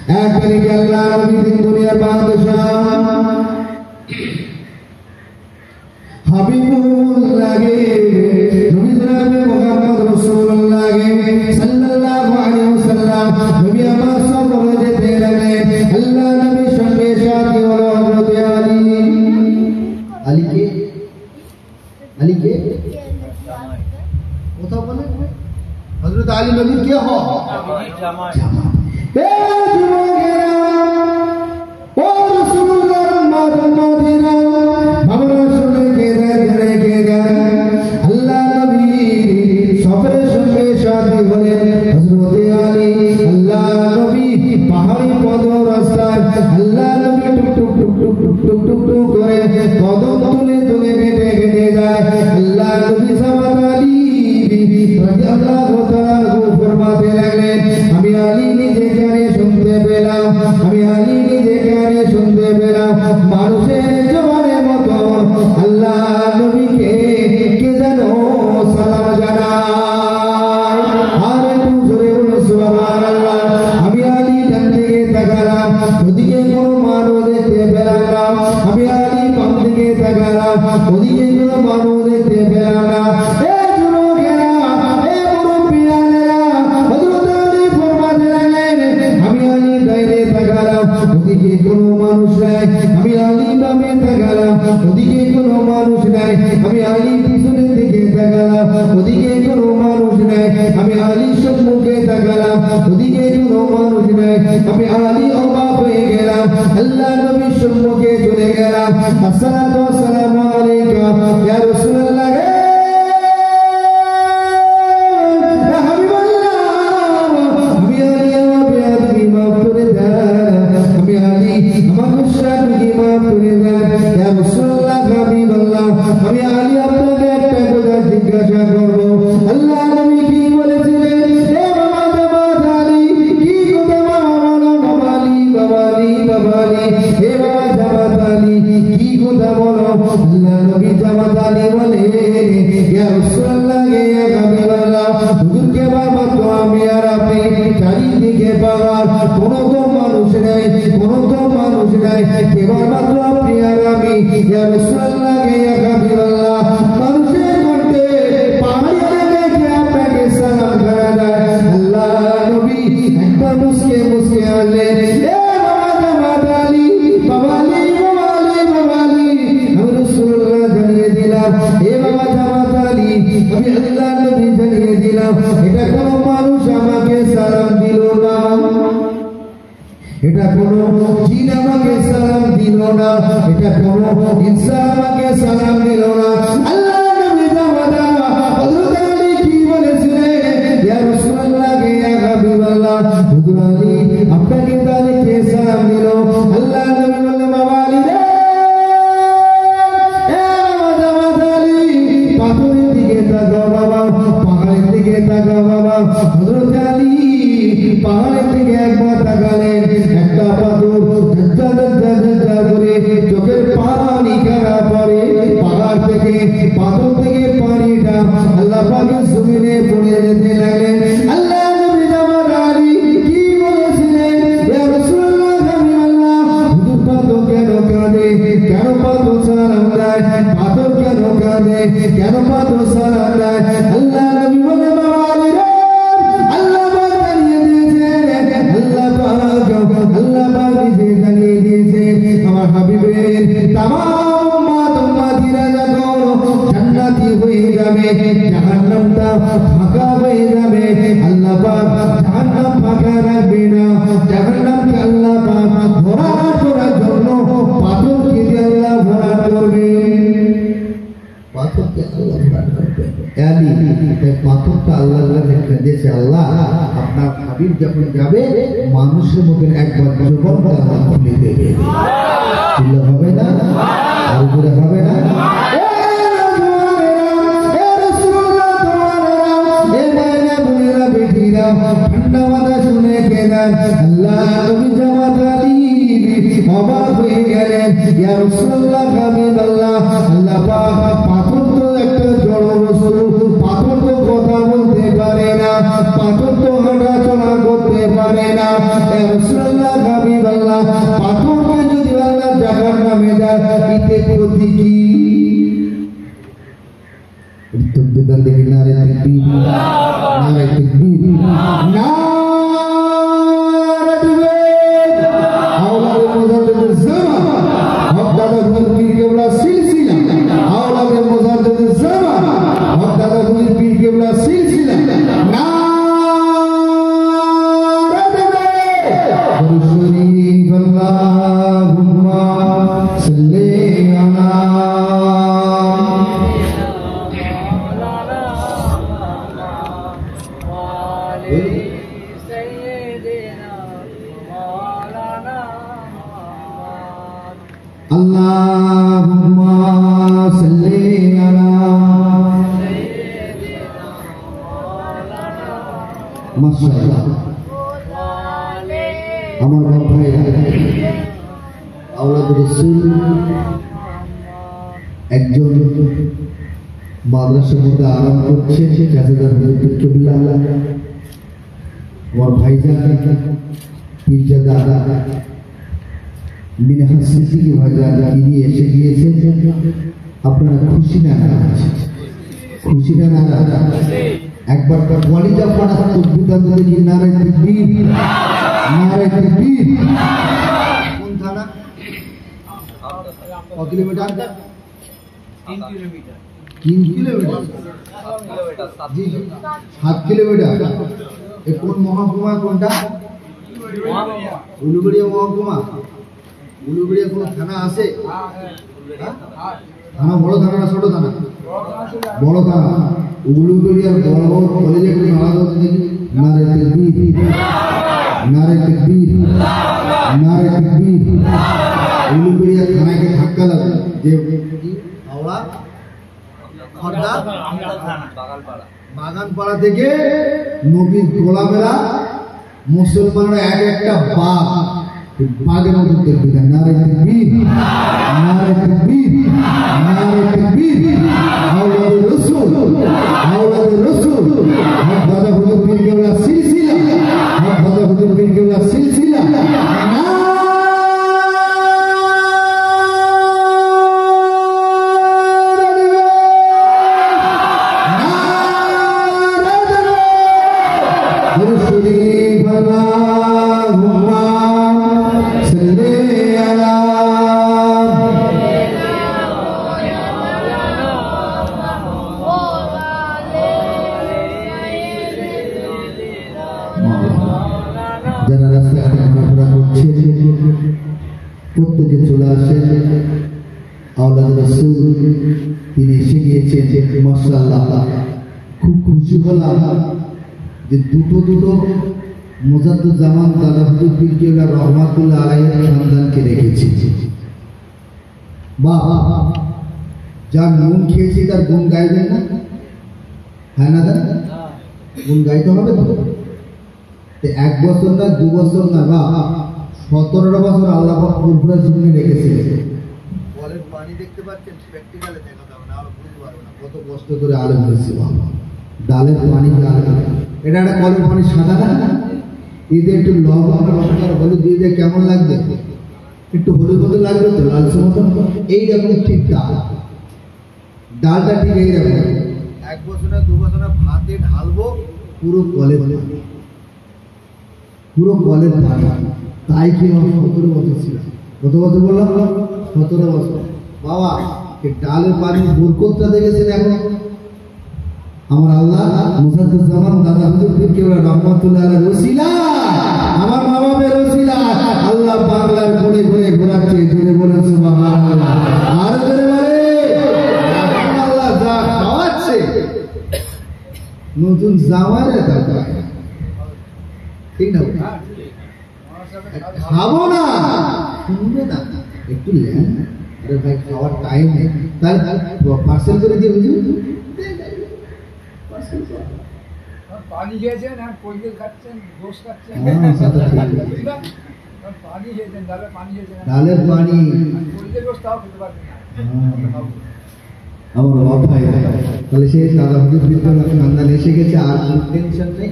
এক তারিখে আল্লাহ নবী দিন দুনিয়ার বাদশাহ হাবিবুল্লাহ নবী জনাব মুহাম্মদ রাসূলুল্লাহ সাল্লাল্লাহু আলাইহি ওয়াসাল্লাম নবী আমার সফরে যেতে লাগলেন। আল্লাহ নবীর সঙ্গে সাথী হলো হযরত আলী কে কথা বলে হযরত আলী নবী কে হয় জামাত এ যুবকেরা ও রাসূলুল্লাহ মদিনা আমরা শুনে কে আল্লাহ নবী সফরের সঙ্গে সাথী হলেন হযরত আলী। আল্লাহ নবী পাহাড়ি পথ রাস্তায় আল্লাহ নবী টুক করে কদম তুলে হেঁটে যায়। আল্লাহ নবী জামাত আলী রাদিয়াল্লাহু তাআলা ফরমাতে লাগলেন আমি আলী নিজে কানে শুনতে পেলাম মানুষের জবানের মতো আল্লাহ নবীকে কে যেন সালাম জানায়। আর একটু জোরে বলো সুবহানাল্লাহ। আমি আলী ডান দিকে তাকালাম, ওদিকে কোনো মানুষ দেখতে পেলাম না। আমি আলী বাম দিকে তাকালাম, ওদিকে কোনো মানুষ দেখতে পেলাম না। ওদিকে কোনো মানুষ নাই। আমি আলী বামে তাকালাম, ওদিকে কোনো মানুষ নাই। আমি আলী পিছনের দিকে তাকালাম, ওদিকে কোনো মানুষ নাই। আমি আলী সম্মুখে তাকালাম, ওদিকে কোনো মানুষ নাই। আমি আলী অবাক হয়ে গেলাম, আল্লাহ নবীর সম্মুখে চলে গেলাম। আসসালাতু ওয়াসসালামু আলাইকা ইয়া রাসূলুল্লাহ। আমি আলী আপনাকে একটা কথা জিজ্ঞাসা করবো, আল্লাহ নবী কি বলেছিলেন? হে বাবা জামাত আলী, কি কথা বলো? বাবা আলী হে বাবা জামাত আলী, কি কথা বলো? আল্লাহ নবী জামাত আলী বলে ইয়া রাসূলুল্লাহ ইয়া হাবিবাল্লাহ, হুজুরকে বাবা তো আমি আর আপনি চারিদিকে পাওয়ার কোনো তো মানুষ নাই, কেবল মাত্র আপনি আর আমি। ইয়া রাসূলুল্লাহ ইয়া হাবিবাল্লাহ, মানুষের মধ্যে পাহাড়ে দেখে আপনাকে সালাম করা যায়। আল্লাহ নবী একবার মুসকে আসলেন, এ বাবা জামাত আলী, আমি রাসূলুল্লাহ জানিয়ে দিলাম, এ বাবা জামাত আলী, আমি আল্লাহ নবী জানিয়ে দিলাম, এটা কোনো মানুষ আমাকে সালাম দিল না, এটা কোনো জিন আমাকে সালাম দিল না, এটা কোনো ইনসান আমাকে সালাম দিল না। আল্লাহ নবী জামাত হযরত আলী কি বলেছিলেন? ইয়া রাসূলুল্লাহ ইয়া হাবিবাল্লাহ, হুজুর আলী আপনাকে তাহলে কে সালাম দিল? আল্লাহ নবী বললেন বাবা আলী রে, এ বাবা জামাত আলী, পাথরের দিকে তাকাও বাবা, পাহাড়ের দিকে তাকাও বাবা। হযরত আলী পাহাড়ের দিকে একবার তাকালেন, একটা পাথর ঝাঁঝা করে চোখের পানি কারা পড়ে, পাহাড় থেকে পাথর থেকে পানিটা আল্লাহ পাকের জমিনে পড়ে যেতে লাগলেন। আল্লাহ নবী জামাত আলী কি বলেছিলেন? ইয়া রাসূলুল্লাহ হাবিবাল্লাহ, হুজুর পাথর কেন কাঁদে, কেন পাথর সালাম দেয়, পাথর কেন কাঁদে, কেন পাথর সালাম দেয়? আল্লাহ নবী বলে বাবা আলী রে, আল্লাহ পাক জানিয়ে দিয়েছে আমার হাবিবের তামাম উম্মতিরা যখন জান্নাতি হয়ে যাবে, জাহান্নামটা ফাঁকা হয়ে যাবে। আল্লাহ পাক জাহান্নাম ফাঁকা রাখবে না, জাহান্নামকে আল্লাহ পাক ভরাট করার জন্য পাথর কেটে আল্লাহ ভরাট করবে, পাথরকে আল্লাহ ভরাট করবে। পাথরটা আল্লাহ দিয়েছে। আল্লাহ আপনার হাবিব যখন যাবে মানুষের মতন একবার জবানটা আল্লাহ খুলে দেবে, হবে না? আর উপরে হবে না? ঠান্ডা মাথা শুনে কেনার আল্লাহ নবী জামাত আলী অবাক হয়ে গেলেন। ইয়া রাসূলুল্লাহ হাবিবাল্লাহ, আল্লাহ পাক পাথর তো একটা জড় বস্তু, পাথর তো কথা বলতে পারে না, পাথর তো হাঁটা চলা করতে পারে না। ইয়া রাসূলুল্লাহ আল্লাহুম্মা সাল্লি আলা মাশাআল্লাহ। আমার বাপ ভাইরা, আওলাদ রাসূল একজন মাদ্রাসার মধ্যে আরাম করছে, জাযেদার হুজুর আমার ভাইজান পীরজাদা মিনহাজ সিদ্দিকী ভাইজান তিনি এসে গিয়েছেন। আপনারা খুশি না নারাজ? খুশি না নারাজ? একবার ওয়ালিদা পাড়া তকবীর দিলে নারে তাকবীর, নারে তাকবীর। কোন থানা? কত কিলোমিটার? 3 কিলোমিটার। 3 কিলোমিটার? 7 কিলোমিটার। কোন মহকুমা? কোনটা? উলুবেড়িয়া মহকুমা। উলুবেড়িয়া কোন থানা আছে? থানা বড় থানা না ছোট থানা? বড় থানা। উলুবেড়িয়ার বড় বড় কলেজে একটু নারাজ হতে দেখি নারে তাকবীর, নারে তাকবীর, নারে তাকবীর। উলুবেড়িয়া থানাকে ধাক্কা লাগে যে হাওড়া খর্দা বাগানপাড়া থেকে নবীর গোলামেরা মুসলমানরা এক একটা বাঘ, বাঘের মতো দেখবে। নারে তাকবীর, নারে তাকবীর, নারে তাকবীর। আওলাদ রাসূল, আওলাদ রাসূল, হক দাদা হুজুর পীর কেবলা সিলসিলা, হক দাদা হুজুর পীর কেবলা সিলসিলা। যারা রাস্তায় ঘোরাফেরা করছে প্রত্যেকে চলে আসে। আওলাদ রাসূল তিনি এসে গিয়েছেন। মাশাআল্লাহ, খুব খুশি হলাম যে দুটো মুজাদ্দুজ্জামান দাদা হুজুর পীর কেবলা রহমাতুল্লাহ আলাইহির সন্তানকে রেখেছি। বাহ, যার নুন খেয়েছি তার গুণ গাইবেন না? হ্যাঁ না দাদা, গুণ গাইতে হবে তো। 1 বছর না 2 বছর না, বা 17টা বছর আল্লাহ পাক পুরোপুরি জীবনে রেখেছিলেন। কলের পানি দেখতে পাচ্ছেন, প্র্যাকটিক্যালে দেখা যাবে না, আর বুঝতে পারবে না কত কষ্ট করে আলেম হয়েছে। ডালের পানি, এটা একটা কলের পানি সাদা না, এতে একটু লবণ আর হলুদ দিয়ে দিয়ে কেমন লাগবে? একটু হলুদ মতো লাগবে তো, লালচে মতন। এইরকম ঠিক ডালটা ঠিক এইরকম। 1 বছর না 2 বছর ভাতে ঢালবো পুরো কলের পানি, পুরো কলের পানি। তাই কি 17 বছর ছিল। কত বছর বললাম? 17 বছর। বাবা, এই ডালের পানি বরকতটা দেখেছেন এখন? আমার আল্লাহ মুজাদ্দুজ্জামান দাদা হুজুর পীর কেবলা রহমাতুল্লাহ আলাইহির ওসিলা, আমার মা বাবার ওসিলা আল্লাহ বাংলার কোণে কোণে ঘোরাচ্ছে। জোরে বলেন সুবহানাল্লাহ। আর জোরে বলে আল্লাহ যা খাওয়াচ্ছে নতুন জামানের দরকার, ঠিক না? খাবো না, শুনবে না, একটু নেন। আরে ভাই, খাওয়ার টাইম নেই, তাহলে পার্সেল করে দিয়ে বুঝি পানি খেয়েছেন আর কইলে খাচ্ছেন, গোশ খাচ্ছেন। পানি খেয়েছেন, ডালের পানি খেয়েছেন, ডালের পানি, কইলে গোশ তাও খেতে পারবেন না। আমার বাবা ভাই, তাহলে সেই দাদা হুজুর পীর কেবলা খানদান এসে গেছে। আর টেনশন নেই,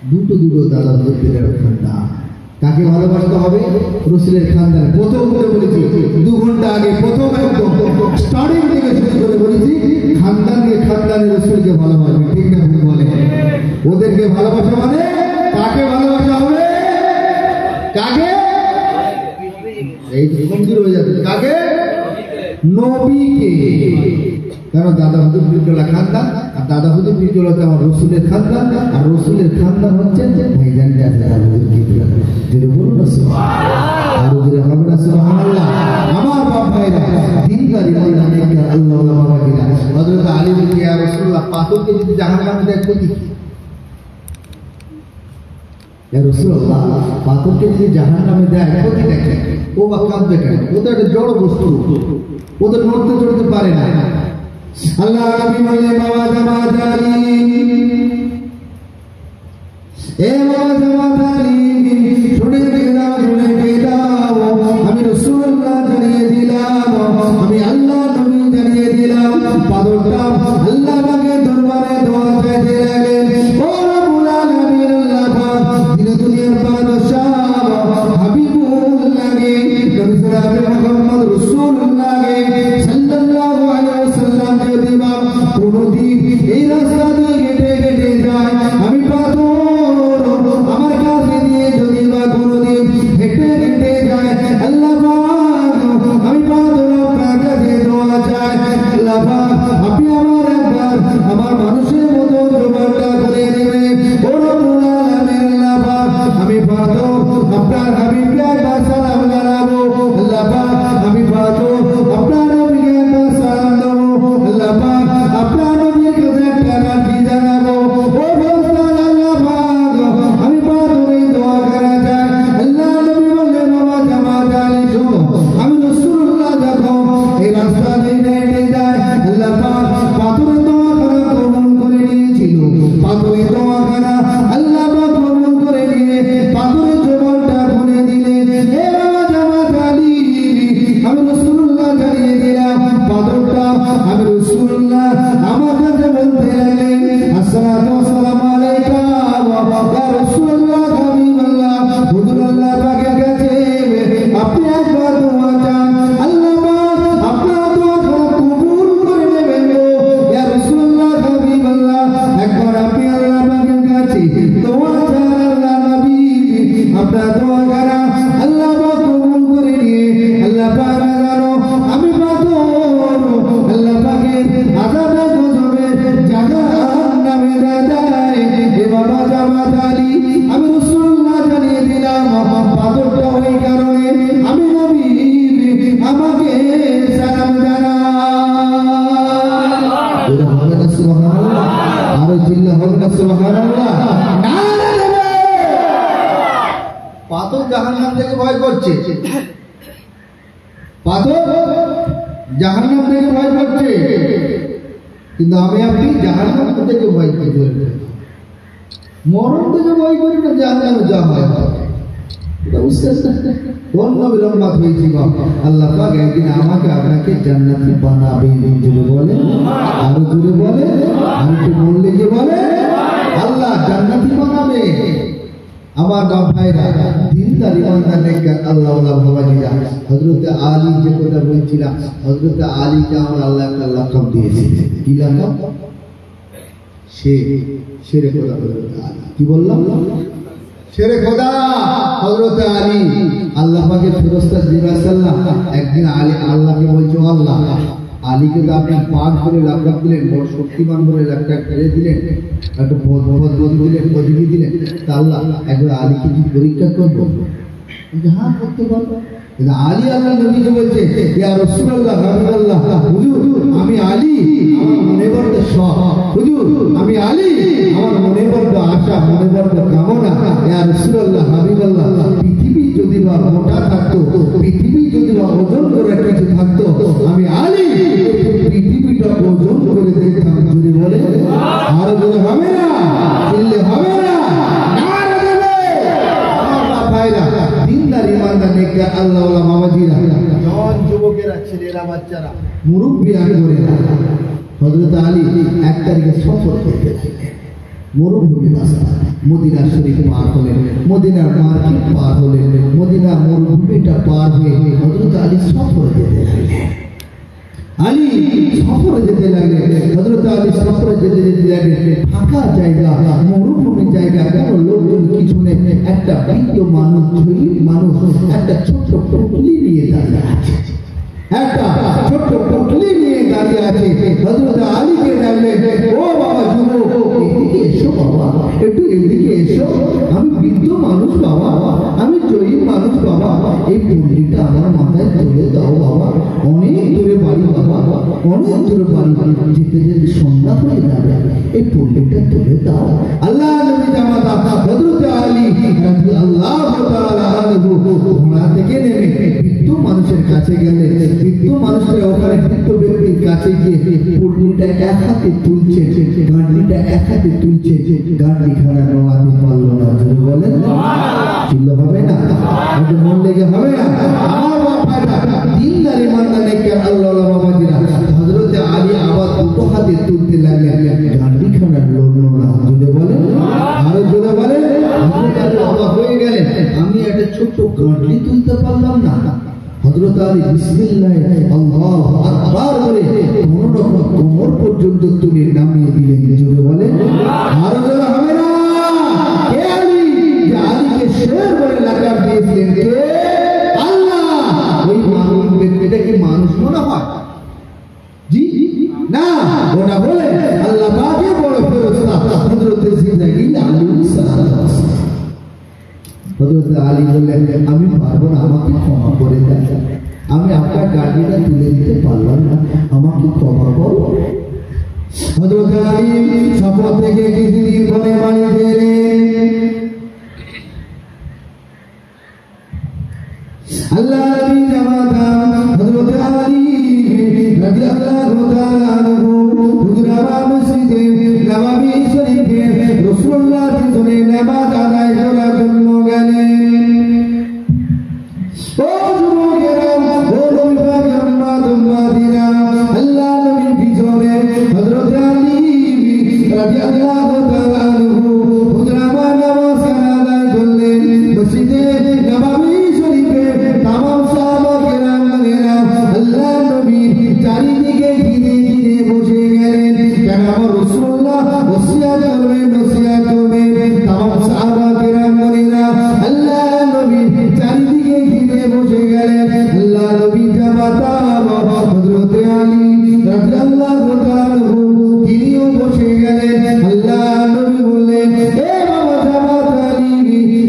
দুটো দাদা হুজুর পীরের খানদান। কাকে ভালোবাসতে হবে? রসুলের খানদান। প্রথম করে বলেছি 2 ঘন্টা আগে, প্রথম একদম স্টার্টিং থেকে শুরু করে বলেছি খানদানে রসুলকে ভালোবাসবে, ঠিক না? ভুল বলে ওদেরকে ভালোবাসা মানে কাকে ভালোবাসা হবে? কাকে? এই কমজোর হয়ে যাবে। কাকে? নবীকে। কারণ দাদা হুজুর পীর কেবলা খানদান, আর দাদা হুজুর পীর কেবলা হচ্ছে আমার রসুলের খানদান, আর রসুলের খানদান হচ্ছে ভাইজান দাদা হুজুর পীর কেবলা। যদি বলুন না সুবহানাল্লাহ, আর যদি হবে না সুবহানাল্লাহ। আমার বাপ ভাইরা, দিনদারি আল্লাহ নেককার আল্লাহ বাবা কিনা হযরত আলী বলে, ইয়া রাসূলুল্লাহ, পাথরকে যদি জাহান্নামে দেয় ক্ষতি কি? রাসূলুল্লাহ পাথরকে যদি জাহান্নামে দেয় ক্ষতি দেখে ও বা কাঁদবে কেন? ও তো একটা জড় বস্তু, ও তো নড়তে চড়তে পারে না। আল্লাহ নবী বলে বাবা জামাত আলী, এ বাবা জামাত আলী শুনে দাও, শুনে দাও, আমি রাসূলুল্লাহ জানিয়ে দিলাম, আমি আল্লাহ নবী জানিয়ে দিলাম, পাথরটা আল্লাহ পাকের দরবারে দোয়া চাইতে লাগলেন, ও রব্বুল আলামিন আল্লাহ পাক দিন দুনিয়ার বাদশা হাবিবুল্লাহ কে নবী সাল্লাল্লাহু মুহাম্মদ রাসূলুল্লাহ কে সাল্লাল্লাহু আলাইহি ওয়াসাল্লাম কে দিবা কোনদিন এই রাস্তা দিয়ে হেঁটে হেঁটে যায়, আমি পাথর আমার কাছে দিয়ে যদি বা কোনদিন হেঁটে হেঁটে যায়, আল্লাহ পাক আমি পাথর আপনার কাছে দোয়া চাই, আল্লাহ পাক আপনি আমার একবার আমার মানুষের মতো জবানটা করে দেবেন, ও রব্বুল আলামিন আল্লাহ পাক আমি পাথর আপনার হাবিবকে একবার সালাম জানাবো, আল্লাহ পাক আমি পাথর আপনার নবীকে একবার সালাম দেবো, আল্লাহ পাক আপনার নবীর কাছে একটা রাখি জানাবো, ও বলতাম আল্লাহ পাক আমি পাথরে দোয়া করা যায়, আল্লাহ নবী বললেন বাবা জামাত আলী শোনো, আমি রাসূলুল্লাহ দেখো এই রাস্তা দিয়ে হেঁটে যায়, আল্লাহ পাক পাথরে দোয়া করা কবুল করে নিয়েছিল, পাথরে দোয়া করা আল্লাহ পাক কবুল করে নিয়ে পাথরের জবানটা খুলে দিলেন, এ বাবা জামাত আলী আমি রাসূলুল্লাহ জানিয়ে দিলাম, পাথরটা আমি রাসূলুল্লাহ আমার কাছে বলতে লাগলেন, আসসালাতু ওয়াসসালামু আলাইকা ইয়া রাসূলুল্লাহ হাবিবাল্লাহ, হুজুর আল্লাহ পাকের কাছে আপনি একবার দোয়া চান, আল্লাহ পাক আপনার দোয়া কবুল করে নেবেন গো, ইয়া রাসূলুল্লাহ হাবিবাল্লাহ একবার আপনি আল্লাহ পাকের কাছে দোয়া চান, আল্লাহ নবী আপনার দোয়া করা আল্লাহ পাক কবুল করে নিয়ে আল্লাহ পাক জানো আমি পাথর আল্লাহ পাকের আযাবে গজবে জাহান্নামে যায়, এ বাবা জামাত আলী আমি রাসূলুল্লাহ জানিয়ে দিলাম, পাথরটা ওই কারণে আমি নবী আমাকে সালাম জানায়, এটা হবে না সুবহানাল্লাহ, আরো চিল্লা হবে না সুবহানাল্লাহ, নারে দেবে। পাথর জাহান্নাম থেকে ভয় করছে, পাথর জাহান্নাম থেকে ভয় করছে, কিন্তু আমি আপনি জাহান্নাম থেকে ভয় করি, মরণ থেকে ভয় করি না, জাহান্নামে যা হয় এটা বুঝতে কোন নবীর উম্মত হয়েছি বাবা, আল্লাহ পাক একদিন আমাকে আপনাকে জান্নাতি বানাবে, জুড়ে বলে আরো জুড়ে বলে, আমি তো বললে যে বলে আল্লাহ জান্নাতি বানাবে। আমার বাপ ভাইরা দিনদার ইমানদার নেককার আল্লাহ ওয়ালা বাবাজিরা, হযরত আলী যে কথা বলছিলাম, হযরত আলীকে আমার আল্লাহ একটা লাকাব দিয়েছে, কি লাকাব? শেরে খোদা। হযরত আলী কি বললাম? শেরে খোদা হযরত আলী। আল্লাহ পাকের ফেরেশতা জিবরাইল সাল্লাম একদিন আল্লাহকে বলছে, আল্লাহ আলীকে তো আপনি পাক করে লাকাব দিলেন, বড় শক্তিমান বলে লাকাব ফেলে দিলেন, একটা পদ দিলেন, পদবি দিলেন, তা আল্লাহ একবার আলীকে কি পরীক্ষা করবো? হ্যাঁ করতে পারবো। আলী আল্লাহ নবীকে বলছে, ইয়া রাসূলুল্লাহ হাবিবাল্লাহ, হুজুর আমি আলী, আমার মনে বড় শখ, হুজুর আমি আলী, আমার মনে বড় আশা, মনে বড় কামনা, ইয়া রাসূলুল্লাহ হাবিবাল্লাহ, পৃথিবী যদি বা মোটা থাকতো, পৃথিবী যদি বা ওজন করে কিছু থাকতো, আমি আলী পৃথিবীটা ওজন করে দেখতাম, যদি বলে আরো যদি হবে না, চিল্লে হবে না, নারে দেবে। আমার ভাইরা দিনদার ইমানদার নেককার আল্লাহ ওয়ালা বাবাজিরা, জওয়ান যুবকেরা, ছেলেরা, বাচ্চারা, মুরব্বিরা করে হযরত আলী 1 তারিখে সফর করতে লাগলেন, মরুভূমি রাস্তা, মদিনা শরীফ পার হলেন, মদিনার মার্কেট পার হলেন, মদিনা মরুভূমিটা পার হয়ে হযরত আলী সফর যেতে লাগলেন। আলী সফরে যেতে লাগলেন, হযরত আলী সফরে যেতে যেতে লাগলেন, ফাঁকা জায়গা, মরুভূমি জায়গা, কোনো লোকজন কিছু নেই, একটা বৃদ্ধ মানুষ, গরিব মানুষ একটা ছোট্ট পুটলি নিয়ে দাঁড়িয়ে আছে, একটা ছোট্ট পুটলি নিয়ে দাঁড়িয়ে আছে। হযরত আলীকে ডাকলেন, ও বাবা যুবক, এদিকে এসো বাবা, একটু এদিকে এসো, আমি বৃদ্ধ মানুষ বাবা, আমি জয়ী মানুষ বাবা, এই পুটলিটা আমার মাথায় তুলে দাও বাবা, অনেক দূরে বাড়ি বাবা, অনেক দূর বাড়ি যেতে যেতে সন্ধ্যা হয়ে যাবে এই পল্লীটা তুলে দাও আল্লাহ নবী জামাতা হযরত আলী রাদিয়াল্লাহু তাআলা আনহু ঘোড়া থেকে নেমে বৃদ্ধ মানুষের কাছে গেলে বৃদ্ধ মানুষের ওখানে বৃদ্ধ ব্যক্তির কাছে গিয়ে পল্লীটা এক হাতে তুলছে গাড়িটা এক হাতে তুলছে গাড়ি খানা নড়াতে পারলো না যদি বলেন ছিল হবে না হয়তো মন লেগে হবে না আমার বাবাটা দিনদারি মান্দানে কে আল্লাহ বাবাজিরা হযরত আলী আবার দুটো হাতে তুলতে লাগলেন গাড়ি খানা লড়লো না যদি বলেন আরো জোরে বলেন হযরত আলী অবাক হয়ে গেলেন আমি একটা ছোট্ট গাড়ি তুলতে পারলাম না হযরত আলী বিসমিল্লাহ আল্লাহু আকবার বলে কোন রকম কোমর পর্যন্ত তুলে নামিয়ে দিলেন জোরে বলে আর জোরে হবে না কে আলী যে আলীকে শের বলে লাকাব দিয়েছিলেন কে আল্লাহ ওই মানুষ ব্যক্তিটা কি মানুষ মনে হয় জি না ওটা বলে আল্লাহ পাকের বড় ফেরেশতা হযরত জিবরাইল আলাইহিস সালাম হযরত আলী বললেন আমি পারবো না আমাকে ক্ষমা করে দেন আমি আপনার গাড়িটা তুলে দিতে পারলাম না আমাকে ক্ষমা করো হযরত আলী শপথ থেকে কিছুদিন পরে বাড়ি গেলেন আল্লাহ নবী জামাতা হযরত আলী রাদিয়াল্লাহু তাআলা আনহু হুজুরাবা মসজিদে নববী শরীফে রাসূলুল্লাহ পিছনে নামাজ আদায় করার জন্য গেলেন ও যুবকেরা ও নবীর উম্মতিরা আল্লাহ নবীর পিছনে হযরত আলী রাদিয়াল্লাহু তাআলা আনহু হুজুরাবা নামাজ আদায় করলেন মসজিদে নববী শরীফে তামাম সাহাবা কেরামেরা আল্লাহ নবীর চারিদিকে ঘিরে ঘিরে বসে গেলেন কেন আমার রাসূলুল্লাহ ওসিয়ত করবেন তামাম সাহাবা কেরামেরা আল্লাহ নবীর চারিদিকে ঘিরে বসে গেলেন আল্লাহ নবী জামাতা হযরত আলী রাদিয়াল্লাহু তাআলা তিনিও বসে গেলেন আল্লাহ নবী বললেন এ বাবা জামাতা আলী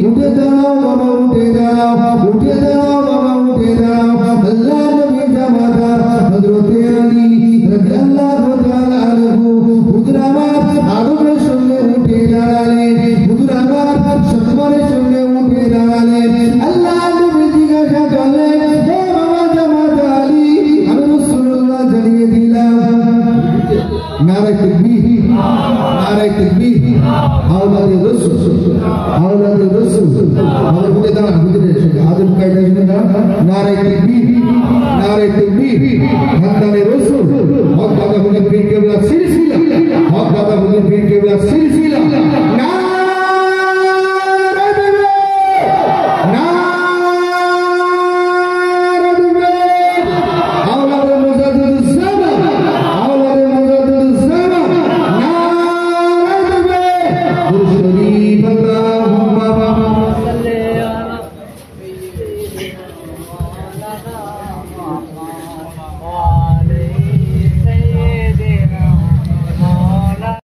উঠে দাও বাবা উঠে দাও উঠে দাও বাবা উঠে দাও আল্লাহ নবী জামাতা হযরত আলী রাদিয়াল্লাহু তাআলা আনহু হুজুর আমার আদবের সঙ্গে উঠে দাঁড়ালেন হুজুর আমার সম্মানের সঙ্গে উঠে দাঁড়ালেন আল্লাহ নবী জিজ্ঞাসা করলেন হে বাবা জামাতা আলী আমি রাসূলুল্লাহ জানিয়ে দিলাম নারে তাকবীর নারে তাকবীর আওলাদে রাসূল আওলাদে রাসূল আমাদের উঠে দাঁড়ান হুজুরের সঙ্গে আদব কায়দা শুনে দাঁড়ান নারে তাকবীর খানদানে রাসূল হক দাদা হুজুর পীর কেবলা সিলসিলা হক দাদা হুজুর পীর কেবলা সিলসিলা